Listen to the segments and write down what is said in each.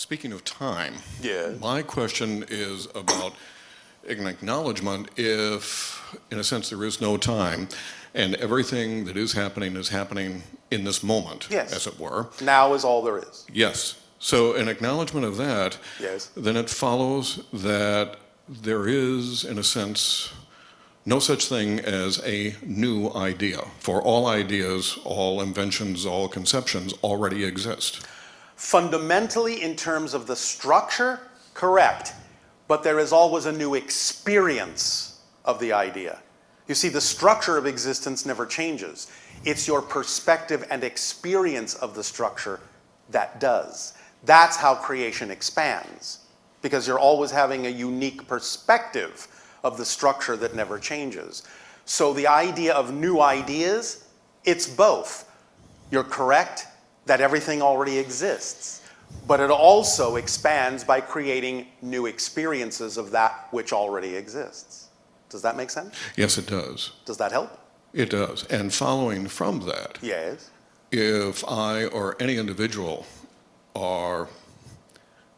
Speaking of time, Yeah. my question is about an acknowledgement if, in a sense, there is no time and everything that is happening in this moment, Yes. as it were. Now is all there is. Yes. So an acknowledgement of that, Yes. then it follows that there is, in a sense, no such thing as a new idea. For all ideas, all inventions, all conceptions already exist. Fundamentally, in terms of the structure, correct. But there is always a new experience of the idea. You see, the structure of existence never changes. It's your perspective and experience of the structure that does. That's how creation expands, because you're always having a unique perspective of the structure that never changes. So the idea of new ideas, it's both. You're correct that everything already exists, but it also expands by creating new experiences of that which already exists. Does that make sense? Yes, it does. Does that help? It does. And following from that, Yes. if I or any individual are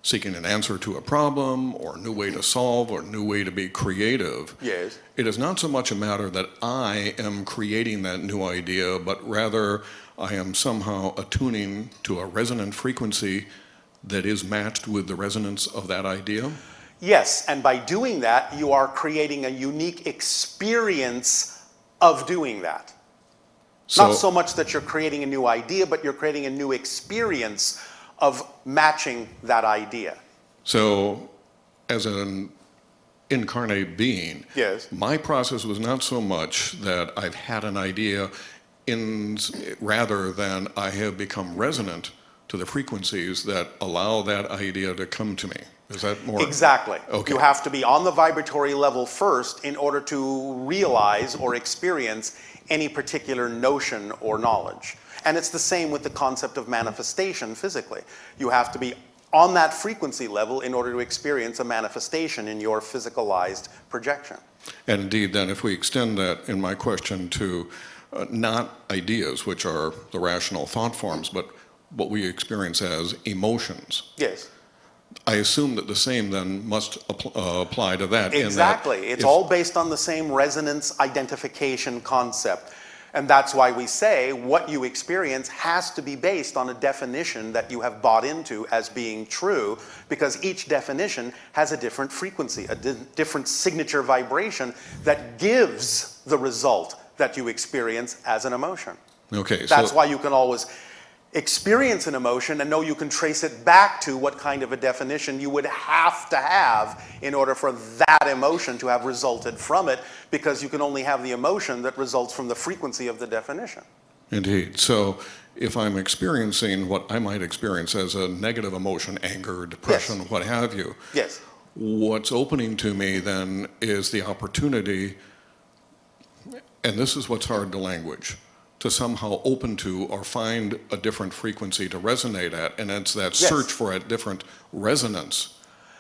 seeking an answer to a problem or a new way to solve or a new way to be creative, Yes. it is not so much a matter that I am creating that new idea, but rather I am somehow attuning to a resonant frequency that is matched with the resonance of that idea. Yes, and by doing that, you are creating a unique experience of doing that. Not so much that you're creating a new idea, but you're creating a new experience of matching that idea. So, as an incarnate being, Yes. my process was not so much that I've had an idea rather than I have become resonant to the frequencies that allow that idea to come to me. Is that more? Exactly. Okay. You have to be on the vibratory level first in order to realize or experience any particular notion or knowledge. And it's the same with the concept of manifestation physically. You have to be on that frequency level in order to experience a manifestation in your physicalized projection. And indeed, then, if we extend that in my question to not ideas, which are the rational thought forms, but what we experience as emotions. Yes. I assume that the same then must apply to that. Exactly. It's all based on the same resonance identification concept. And that's why we say what you experience has to be based on a definition that you have bought into as being true, because each definition has a different frequency, a different signature vibration that gives the result that you experience as an emotion. Okay. That's why you can always experience an emotion and know you can trace it back to what kind of a definition you would have to have in order for that emotion to have resulted from it, because you can only have the emotion that results from the frequency of the definition. Indeed. So if I'm experiencing what I might experience as a negative emotion, anger, depression, Yes. what have you, Yes. what's opening to me then is the opportunity, and this is what's hard to language, to somehow open to or find a different frequency to resonate at, and it's that Yes. search for a different resonance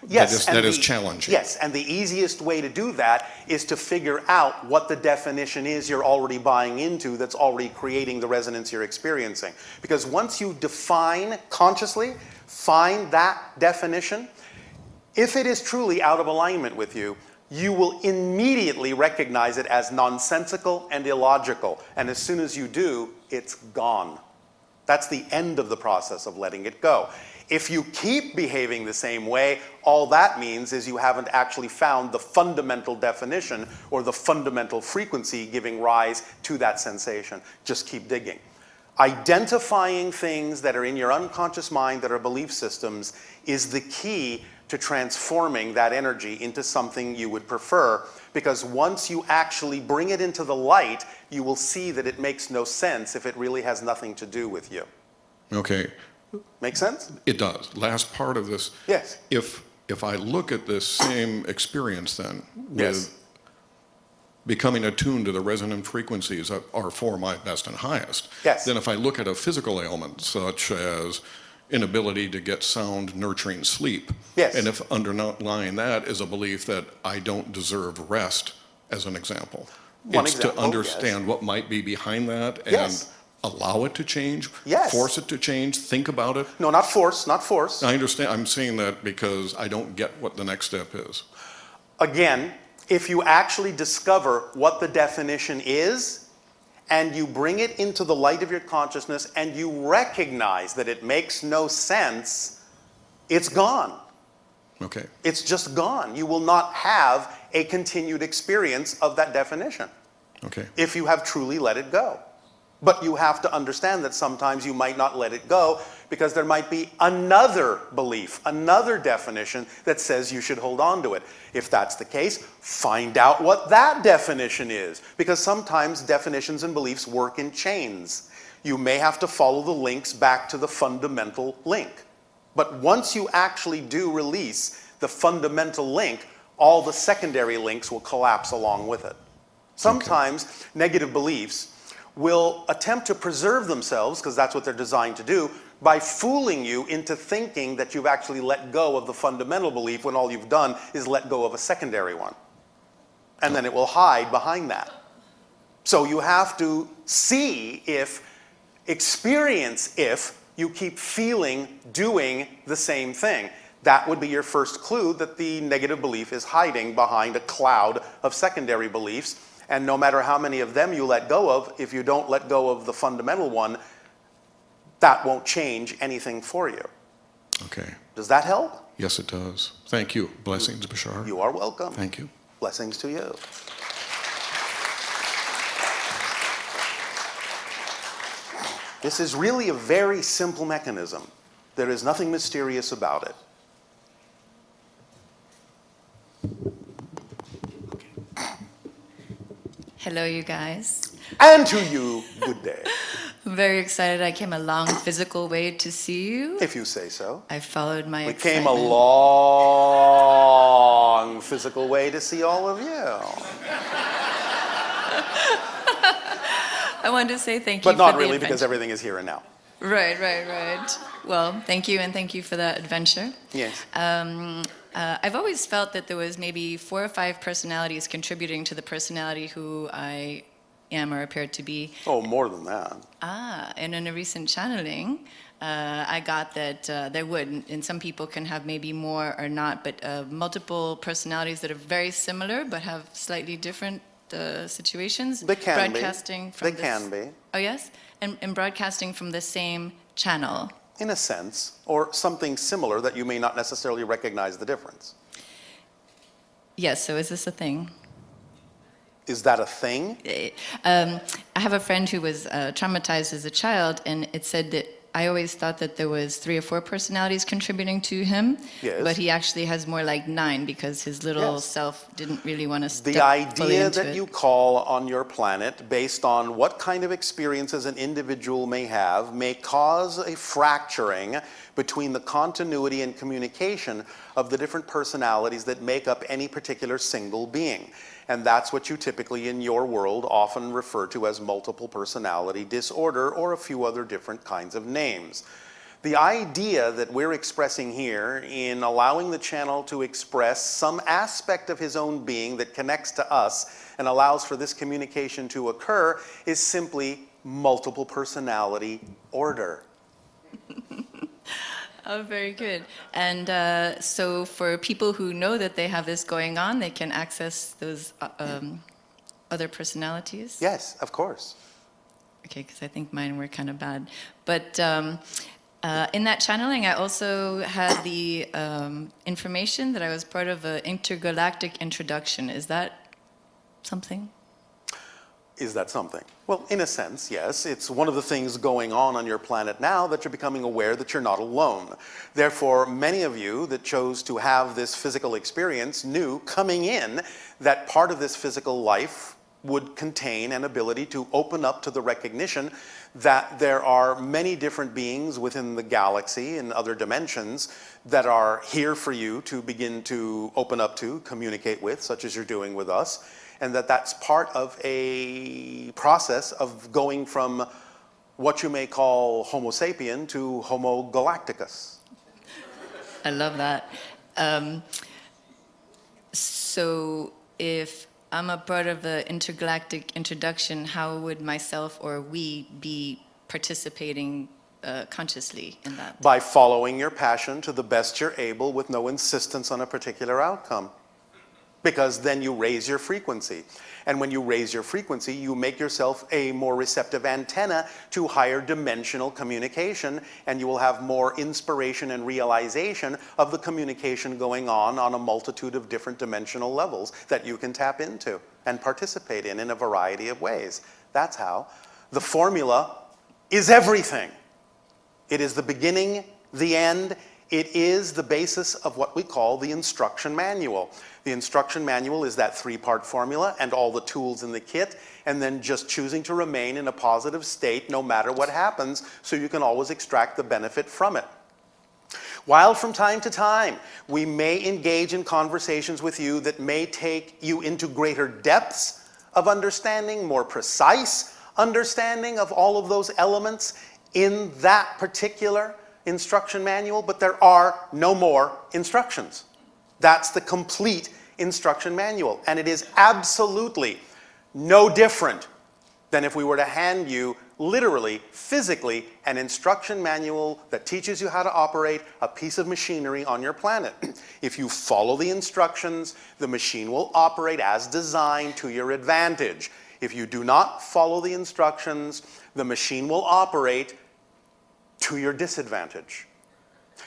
Yes, that is challenging. Yes, and the easiest way to do that is to figure out what the definition is you're already buying into that's already creating the resonance you're experiencing. Because once you define consciously, find that definition, if it is truly out of alignment with you, you will immediately recognize it as nonsensical and illogical. And as soon as you do, it's gone. That's the end of the process of letting it go. If you keep behaving the same way, all that means is you haven't actually found the fundamental definition or the fundamental frequency giving rise to that sensation. Just keep digging. Identifying things that are in your unconscious mind that are belief systems is the key to transforming that energy into something you would prefer, because once you actually bring it into the light, you will see that it makes no sense if it really has nothing to do with you. Okay. Make sense? It does. Last part of this. Yes. If I look at this same experience then with Yes. becoming attuned to the resonant frequencies that are for my best and highest, Yes. then if I look at a physical ailment such as inability to get sound, nurturing sleep, Yes. and if underlying that is a belief that I don't deserve rest, as an example, One it's example, to understand what might be behind that and Yes. allow it to change? Yes. Force it to change? Think about it? No, not force, not force. I understand. I'm saying that because I don't get what the next step is. Again, if you actually discover what the definition is, and you bring it into the light of your consciousness, and you recognize that it makes no sense, it's gone. Okay. It's just gone. You will not have a continued experience of that definition Okay. if you have truly let it go. But you have to understand that sometimes you might not let it go because there might be another belief, another definition that says you should hold on to it. If that's the case, find out what that definition is, because sometimes definitions and beliefs work in chains. You may have to follow the links back to the fundamental link. But once you actually do release the fundamental link, all the secondary links will collapse along with it. Sometimes negative beliefs will attempt to preserve themselves, because that's what they're designed to do, by fooling you into thinking that you've actually let go of the fundamental belief when all you've done is let go of a secondary one. And then it will hide behind that. So you have to see if, experience if, you keep feeling, doing the same thing. That would be your first clue that the negative belief is hiding behind a cloud of secondary beliefs. And no matter how many of them you let go of, if you don't let go of the fundamental one, that won't change anything for you. Okay. Does that help? Yes, it does. Thank you. Blessings, Bashar. You are welcome. Thank you. Blessings to you. This is really a very simple mechanism. There is nothing mysterious about it. Hello, you guys. And to you, good day. I'm very excited. I came a long physical way to see you. If you say so. I followed my We came a excitement. long physical way to see all of you. I wanted to say thank you But not for the really, because adventure. everything is here and now. Right. Well, thank you, and thank you for that adventure. Yes. I've always felt that there was maybe 4 or 5 personalities contributing to the personality who I am or appear to be. Oh, more than that. And in a recent channeling, I got that there would, and some people can have maybe more or not, but multiple personalities that are very similar but have slightly different situations. They can broadcasting be. From They can be. Oh, yes? And broadcasting from the same channel. In a sense, or something similar that you may not necessarily recognize the difference. Yes, so is this a thing? Is that a thing? I have a friend who was traumatized as a child, and it said that I always thought that there was 3 or 4 personalities contributing to him, Yes. but he actually has more like 9 because his little Yes. self didn't really want to step The fully idea into that it. you call on your planet based on what kind of experiences an individual may have may cause a fracturing between the continuity and communication of the different personalities that make up any particular single being. And that's what you typically in your world often refer to as multiple personality disorder or a few other different kinds of names. The idea that we're expressing here in allowing the channel to express some aspect of his own being that connects to us and allows for this communication to occur is simply multiple personality order. Oh, very good. And so for people who know that they have this going on, they can access those other personalities? Yes, of course. Okay, because I think mine were kind of bad. But in that channeling, I also had the information that I was part of an intergalactic introduction. Is that something? Is that something? Well, in a sense, yes. It's one of the things going on your planet now that you're becoming aware that you're not alone. Therefore, many of you that chose to have this physical experience knew coming in that part of this physical life would contain an ability to open up to the recognition that there are many different beings within the galaxy and other dimensions that are here for you to begin to open up to, communicate with, such as you're doing with us. And that's part of a process of going from what you may call Homo sapien to Homo Galacticus. I love that. So if I'm a part of the intergalactic introduction, how would myself or we be participating consciously in that? By following your passion to the best you're able with no insistence on a particular outcome. Because then you raise your frequency. And when you raise your frequency, you make yourself a more receptive antenna to higher dimensional communication, and you will have more inspiration and realization of the communication going on a multitude of different dimensional levels that you can tap into and participate in a variety of ways. That's how. The formula is everything. It is the beginning, the end. It is the basis of what we call the instruction manual. The instruction manual is that 3-part formula and all the tools in the kit, and then just choosing to remain in a positive state no matter what happens, so you can always extract the benefit from it. While from time to time we may engage in conversations with you that may take you into greater depths of understanding, more precise understanding of all of those elements in that particular instruction manual, but there are no more instructions. That's the complete instruction manual, and it is absolutely no different than if we were to hand you, literally, physically, an instruction manual that teaches you how to operate a piece of machinery on your planet. If you follow the instructions, the machine will operate as designed to your advantage. If you do not follow the instructions, the machine will operate to your disadvantage.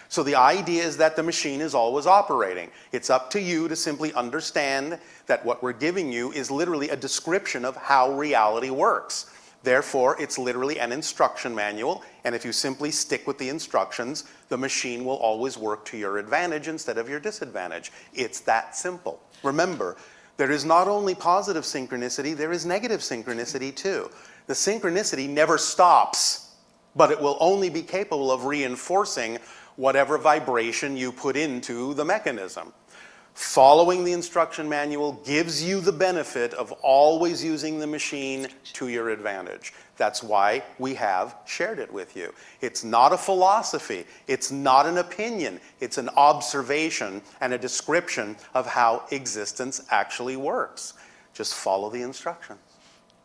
So the idea is that the machine is always operating. It's up to you to simply understand that what we're giving you is literally a description of how reality works. Therefore, it's literally an instruction manual, and if you simply stick with the instructions, the machine will always work to your advantage instead of your disadvantage. It's that simple. Remember, there is not only positive synchronicity, there is negative synchronicity too. The synchronicity never stops, but it will only be capable of reinforcing whatever vibration you put into the mechanism. Following the instruction manual gives you the benefit of always using the machine to your advantage. That's why we have shared it with you. It's not a philosophy. It's not an opinion. It's an observation and a description of how existence actually works. Just follow the instructions.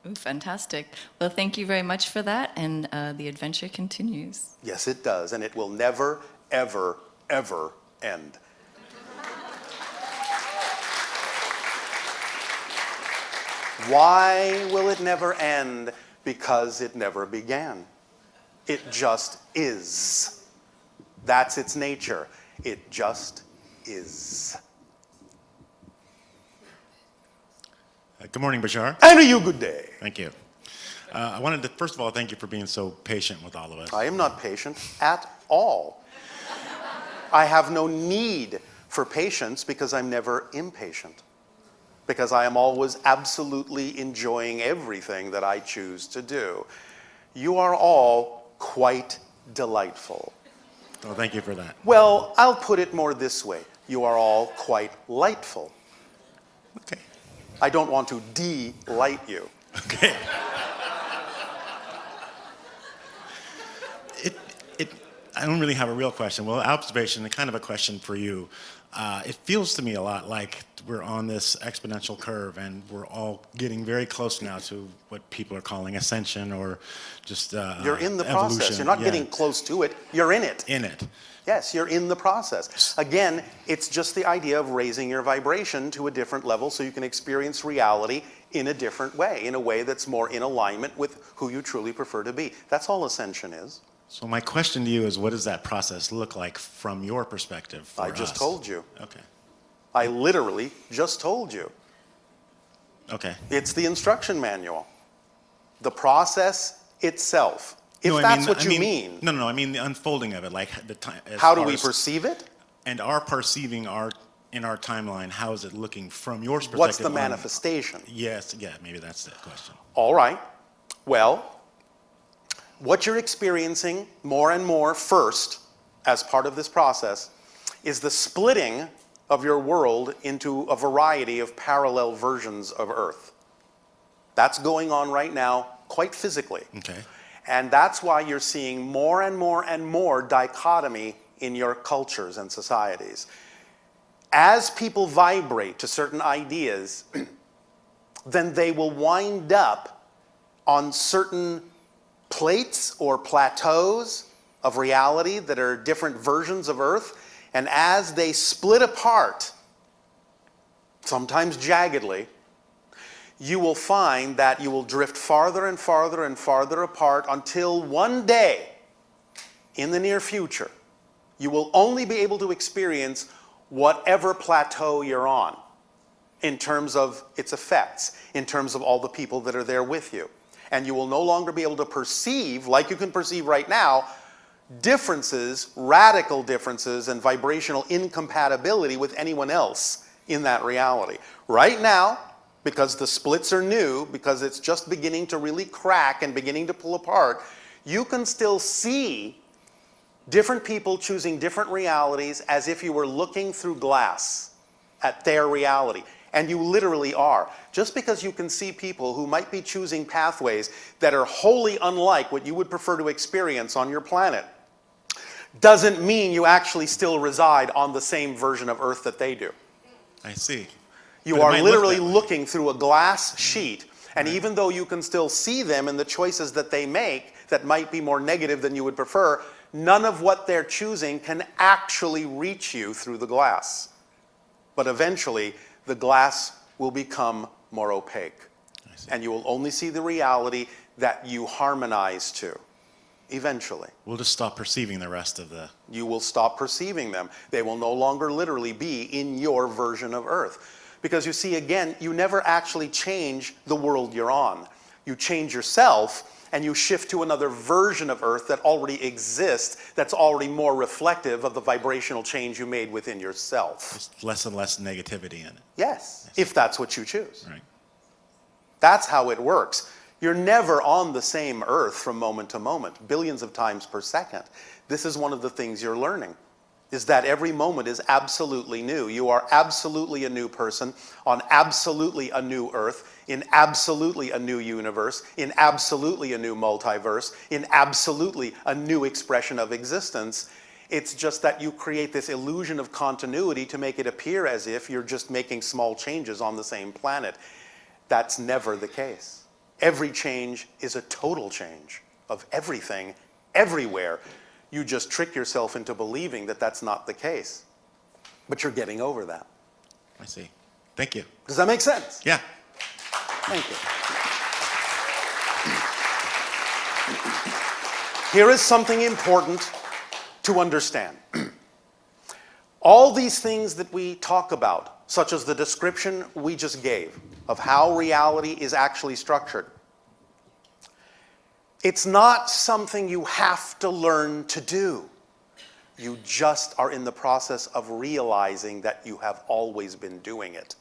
Ooh, fantastic. Well, thank you very much for that, and the adventure continues. Yes, it does, and it will never, ever, ever end. Why will it never end? Because it never began. It just is. That's its nature. It just is. Good morning, Bashar. And to you, good day. Thank you. I wanted to, first of all, thank you for being so patient with all of us. I am not patient at all. I have no need for patience because I'm never impatient. Because I am always absolutely enjoying everything that I choose to do. You are all quite delightful. Oh, thank you for that. Well, I'll put it more this way. You are all quite lightful. Okay. I don't want to delight you. Okay. I don't really have a real question. Well, observation, and kind of a question for you. It feels to me a lot like we're on this exponential curve, and we're all getting very close now to what people are calling ascension, or just You're in the evolution. process. You're not getting close to it. You're in it. In it. Yes, you're in the process. Again, it's just the idea of raising your vibration to a different level so you can experience reality in a different way, in a way that's more in alignment with who you truly prefer to be. That's all ascension is. So my question to you is, what does that process look like from your perspective for I just us? told you. Okay. I literally just told you. Okay. It's the instruction manual. The process itself. If No, that's what you mean. No, I mean the unfolding of it, like the time. How do we perceive it? And our perceiving in our timeline, how is it looking from your perspective? What's the manifestation? Yes, yeah, maybe that's the question. All right. Well, what you're experiencing more and more first, as part of this process, is the splitting of your world into a variety of parallel versions of Earth. That's going on right now, quite physically. Okay. And that's why you're seeing more and more and more dichotomy in your cultures and societies. As people vibrate to certain ideas, then they will wind up on certain plates or plateaus of reality that are different versions of Earth, and as they split apart, sometimes jaggedly, you will find that you will drift farther and farther and farther apart until one day, in the near future, you will only be able to experience whatever plateau you're on in terms of its effects, in terms of all the people that are there with you. And you will no longer be able to perceive, like you can perceive right now, differences, radical differences, and vibrational incompatibility with anyone else in that reality. Right now, because the splits are new, because it's just beginning to really crack and beginning to pull apart, you can still see different people choosing different realities as if you were looking through glass at their reality. And you literally are. Just because you can see people who might be choosing pathways that are wholly unlike what you would prefer to experience on your planet, doesn't mean you actually still reside on the same version of Earth that they do. I see. You But it are might literally look that way. looking through a glass sheet, and even though you can still see them and the choices that they make that might be more negative than you would prefer, none of what they're choosing can actually reach you through the glass. But eventually, the glass will become more opaque, and you will only see the reality that you harmonize to. Eventually. We'll just stop perceiving the rest of the... You will stop perceiving them. They will no longer literally be in your version of Earth. Because you see, again, you never actually change the world you're on. You change yourself, and you shift to another version of Earth that already exists, that's already more reflective of the vibrational change you made within yourself. There's less and less negativity in it. Yes, if that's what you choose. Right. That's how it works. You're never on the same Earth from moment to moment, billions of times per second. This is one of the things you're learning, is that every moment is absolutely new. You are absolutely a new person on absolutely a new Earth, in absolutely a new universe, in absolutely a new multiverse, in absolutely a new expression of existence. It's just that you create this illusion of continuity to make it appear as if you're just making small changes on the same planet. That's never the case. Every change is a total change of everything, everywhere. You just trick yourself into believing that that's not the case. But you're getting over that. I see. Thank you. Does that make sense? Yeah. Thank you. Here is something important to understand. All these things that we talk about, such as the description we just gave of how reality is actually structured, it's not something you have to learn to do. You just are in the process of realizing that you have always been doing it.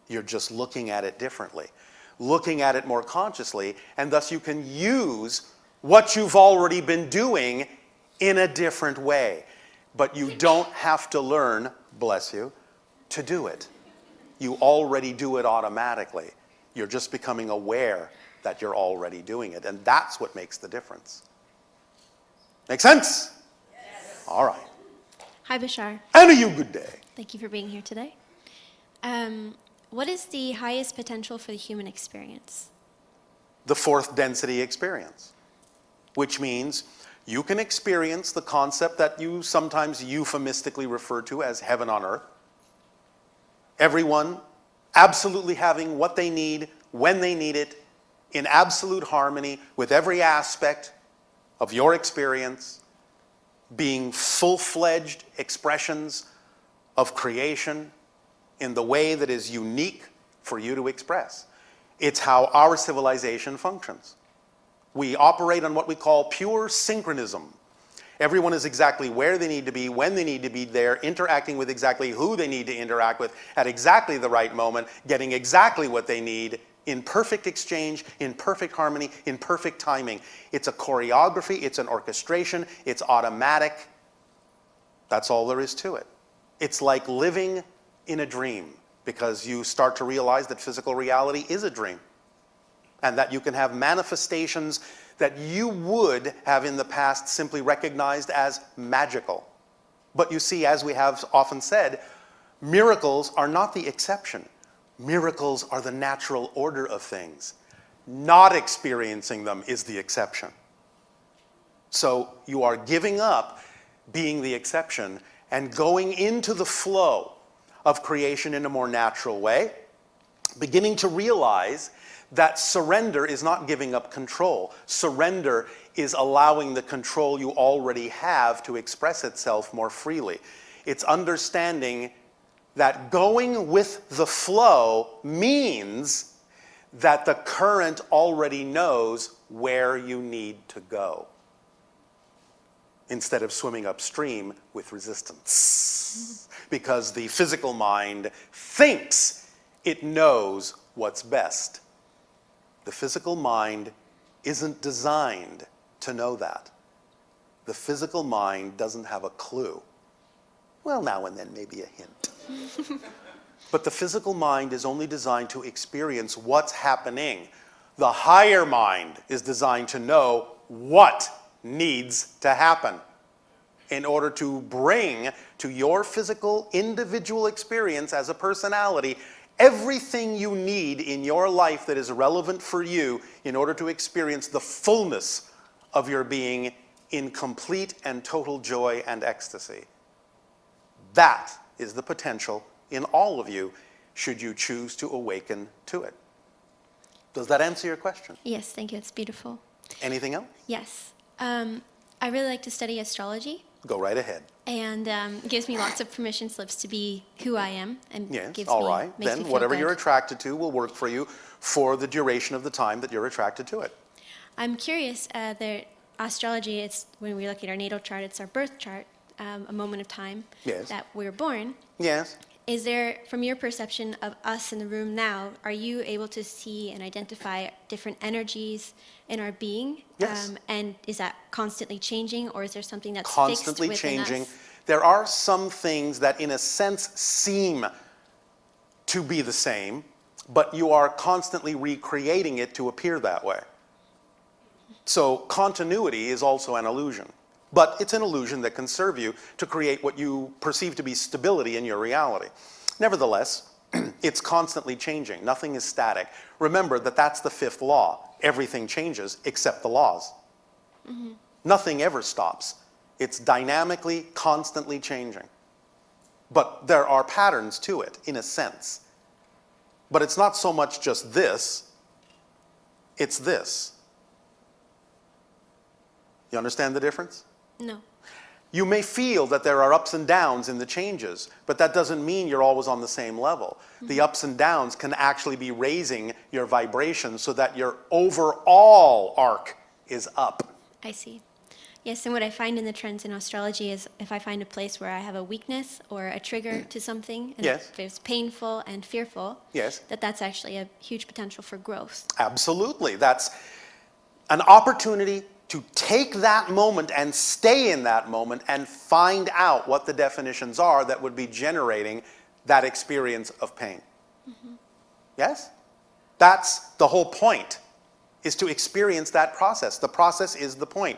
You're just looking at it differently, looking at it more consciously, and thus you can use what you've already been doing in a different way. But you don't have to learn, bless you, to do it. You already do it automatically. You're just becoming aware that you're already doing it, and that's what makes the difference. Make sense? Yes. All right. Hi, Bashar. And a you good day. Thank you for being here today. What is the highest potential for the human experience? The fourth density experience, which means you can experience the concept that you sometimes euphemistically refer to as heaven on earth. Everyone absolutely having what they need, when they need it, in absolute harmony with every aspect of your experience, being full-fledged expressions of creation in the way that is unique for you to express. It's how our civilization functions. We operate on what we call pure synchronism. Everyone is exactly where they need to be, when they need to be there, interacting with exactly who they need to interact with at exactly the right moment, getting exactly what they need in perfect exchange, in perfect harmony, in perfect timing. It's a choreography, it's an orchestration, it's automatic. That's all there is to it. It's like living in a dream, because you start to realize that physical reality is a dream, and that you can have manifestations that you would have in the past simply recognized as magical. But you see, as we have often said, miracles are not the exception. Miracles are the natural order of things. Not experiencing them is the exception. So you are giving up being the exception and going into the flow of creation in a more natural way, beginning to realize that surrender is not giving up control. Surrender is allowing the control you already have to express itself more freely. It's understanding that going with the flow means that the current already knows where you need to go, instead of swimming upstream with resistance. Because the physical mind thinks it knows what's best. The physical mind isn't designed to know that. The physical mind doesn't have a clue. Well, now and then maybe a hint. But the physical mind is only designed to experience what's happening. The higher mind is designed to know what needs to happen in order to bring to your physical individual experience as a personality everything you need in your life that is relevant for you in order to experience the fullness of your being in complete and total joy and ecstasy. That is the potential in all of you, should you choose to awaken to it. Does that answer your question? Yes, thank you. It's beautiful. Anything else? Yes. I really like to study astrology, Go right ahead. and it gives me lots of permission slips to be who I am, and Yes, gives all me, right. makes me Then feel whatever good. you're attracted to will work for you for the duration of the time that you're attracted to it. I'm curious, the astrology, it's when we look at our natal chart, it's our birth chart, a moment of time Yes. that we're born. Yes. Is there, from your perception of us in the room now, are you able to see and identify different energies in our being? Yes. And is that constantly changing, or is there something that's Constantly fixed within changing. us? There are some things that in a sense seem to be the same, but you are constantly recreating it to appear that way. So continuity is also an illusion, but it's an illusion that can serve you to create what you perceive to be stability in your reality. Nevertheless, it's constantly changing. Nothing is static. Remember that that's the fifth law. Everything changes except the laws. Mm-hmm. Nothing ever stops. It's dynamically, constantly changing. But there are patterns to it, in a sense. But it's not so much just this, it's this. You understand the difference? No. You may feel that there are ups and downs in the changes, but that doesn't mean you're always on the same level. The ups and downs can actually be raising your vibration so that your overall arc is up. I see. Yes, and what I find in the trends in astrology is if I find a place where I have a weakness or a trigger to something, and Yes. if it's painful and fearful, Yes. that's actually a huge potential for growth. Absolutely. That's an opportunity to take that moment and stay in that moment and find out what the definitions are that would be generating that experience of pain. Mm-hmm. Yes? That's the whole point, is to experience that process. The process is the point.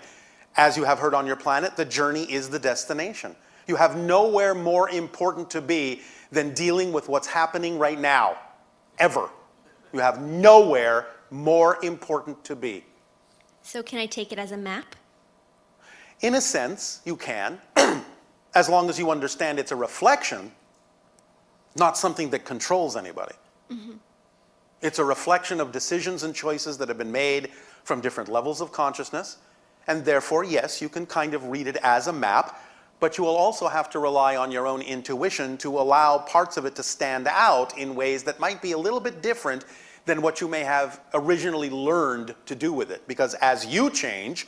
As you have heard on your planet, the journey is the destination. You have nowhere more important to be than dealing with what's happening right now, ever. You have nowhere more important to be. So can I take it as a map? In a sense, you can, as long as you understand it's a reflection, not something that controls anybody. Mm-hmm. It's a reflection of decisions and choices that have been made from different levels of consciousness, and therefore, yes, you can kind of read it as a map, but you will also have to rely on your own intuition to allow parts of it to stand out in ways that might be a little bit different than what you may have originally learned to do with it. Because as you change,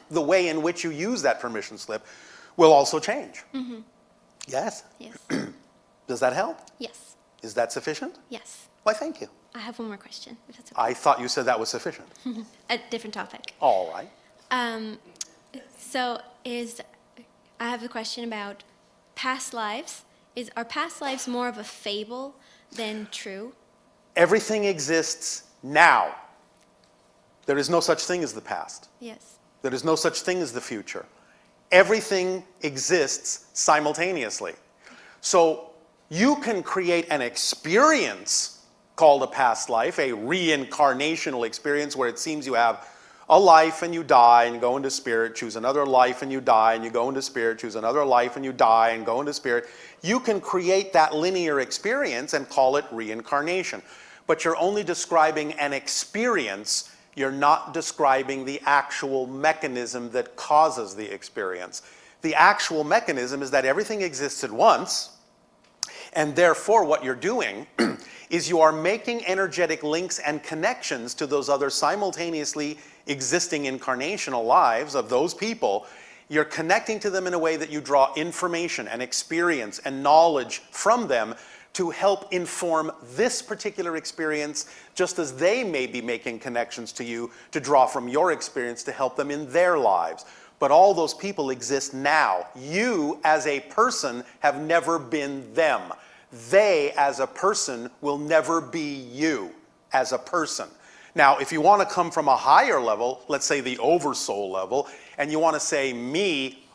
the way in which you use that permission slip will also change. Mm-hmm. Yes? Yes. Does that help? Yes. Is that sufficient? Yes. Why, thank you. I have one more question, if that's okay. I thought you said that was sufficient. A different topic. All right. I have a question about past lives. Are past lives more of a fable than true? Everything exists now. There is no such thing as the past. Yes. There is no such thing as the future. Everything exists simultaneously. So you can create an experience called a past life, a reincarnational experience where it seems you have a life and you die and go into spirit, choose another life and you die and you go into spirit, choose another life and you die and go into spirit. You can create that linear experience and call it reincarnation. But you're only describing an experience. You're not describing the actual mechanism that causes the experience. The actual mechanism is that everything exists at once, and therefore what you're doing is you are making energetic links and connections to those other simultaneously existing incarnational lives of those people. You're connecting to them in a way that you draw information and experience and knowledge from them to help inform this particular experience, just as they may be making connections to you to draw from your experience to help them in their lives. But all those people exist now. You, as a person, have never been them. They, as a person, will never be you as a person. Now, if you want to come from a higher level, let's say the oversoul level, and you want to say me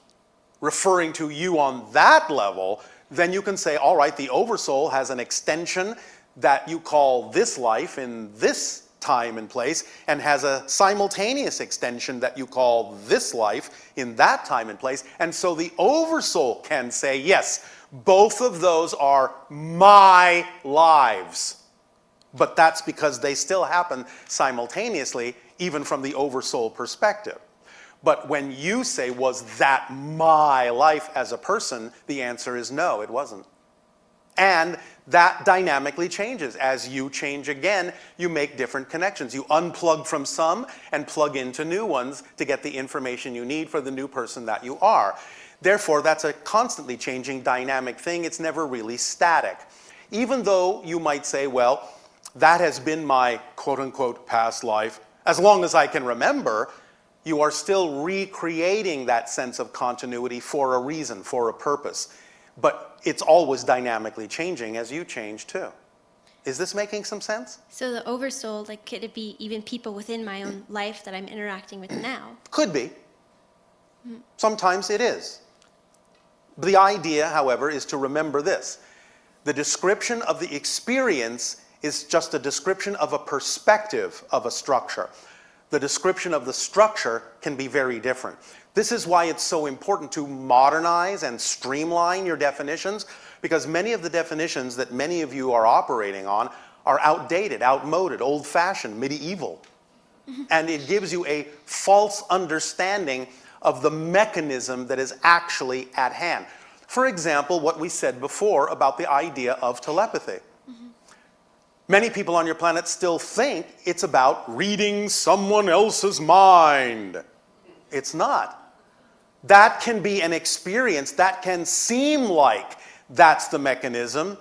referring to you on that level, then you can say, all right, the oversoul has an extension that you call this life in this time and place, and has a simultaneous extension that you call this life in that time and place. And so the oversoul can say, yes, both of those are my lives. But that's because they still happen simultaneously, even from the oversoul perspective. But when you say, was that my life as a person, the answer is no, it wasn't. And that dynamically changes. As you change again, you make different connections. You unplug from some and plug into new ones to get the information you need for the new person that you are. Therefore, that's a constantly changing dynamic thing. It's never really static. Even though you might say, well, that has been my quote-unquote past life, as long as I can remember, you are still recreating that sense of continuity for a reason, for a purpose. But it's always dynamically changing as you change too. Is this making some sense? So the oversoul, like, could it be even people within my own life that I'm interacting with now? Could be. Sometimes it is. The idea, however, is to remember this. The description of the experience is just a description of a perspective of a structure. The description of the structure can be very different. This is why it's so important to modernize and streamline your definitions, because many of the definitions that many of you are operating on are outdated, outmoded, old-fashioned, medieval. And it gives you a false understanding of the mechanism that is actually at hand. For example, what we said before about the idea of telepathy. Many people on your planet still think it's about reading someone else's mind. It's not. That can be an experience, that can seem like that's the mechanism,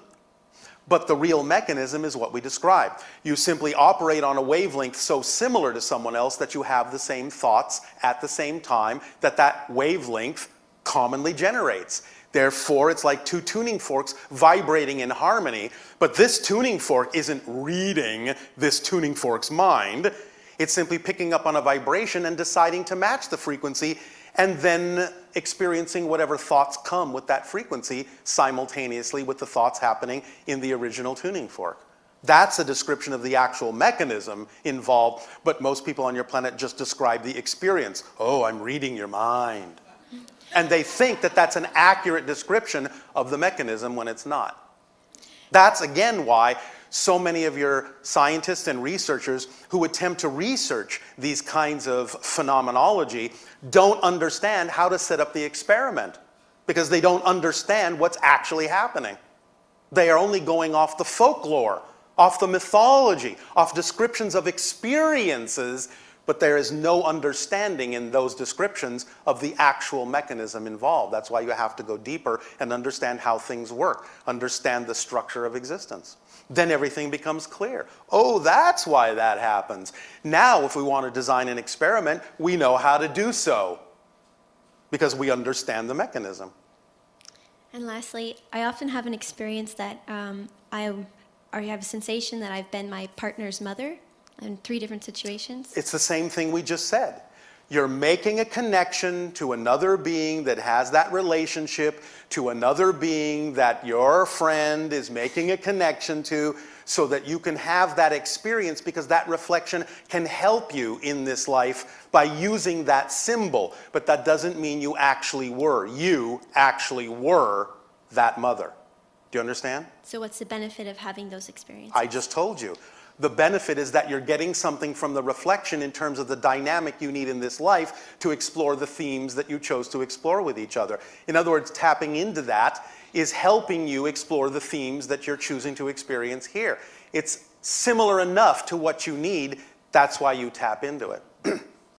but the real mechanism is what we described. You simply operate on a wavelength so similar to someone else that you have the same thoughts at the same time that that wavelength commonly generates. Therefore, it's like two tuning forks vibrating in harmony, but this tuning fork isn't reading this tuning fork's mind. It's simply picking up on a vibration and deciding to match the frequency, and then experiencing whatever thoughts come with that frequency simultaneously with the thoughts happening in the original tuning fork. That's a description of the actual mechanism involved, but most people on your planet just describe the experience. Oh, I'm reading your mind. And they think that that's an accurate description of the mechanism when it's not. That's again why so many of your scientists and researchers who attempt to research these kinds of phenomenology don't understand how to set up the experiment, because they don't understand what's actually happening. They are only going off the folklore, off the mythology, off descriptions of experiences, but there is no understanding in those descriptions of the actual mechanism involved. That's why you have to go deeper and understand how things work, understand the structure of existence. Then everything becomes clear. Oh, that's why that happens. Now, if we want to design an experiment, we know how to do so, because we understand the mechanism. And lastly, I often have an experience that I have a sensation that I've been my partner's mother in 3 different situations. It's the same thing we just said. You're making a connection to another being that has that relationship, to another being that your friend is making a connection to, so that you can have that experience, because that reflection can help you in this life by using that symbol. But that doesn't mean you actually were. You actually were that mother. Do you understand? So what's the benefit of having those experiences? I just told you. The benefit is that you're getting something from the reflection in terms of the dynamic you need in this life to explore the themes that you chose to explore with each other. In other words, tapping into that is helping you explore the themes that you're choosing to experience here. It's similar enough to what you need. That's why you tap into it.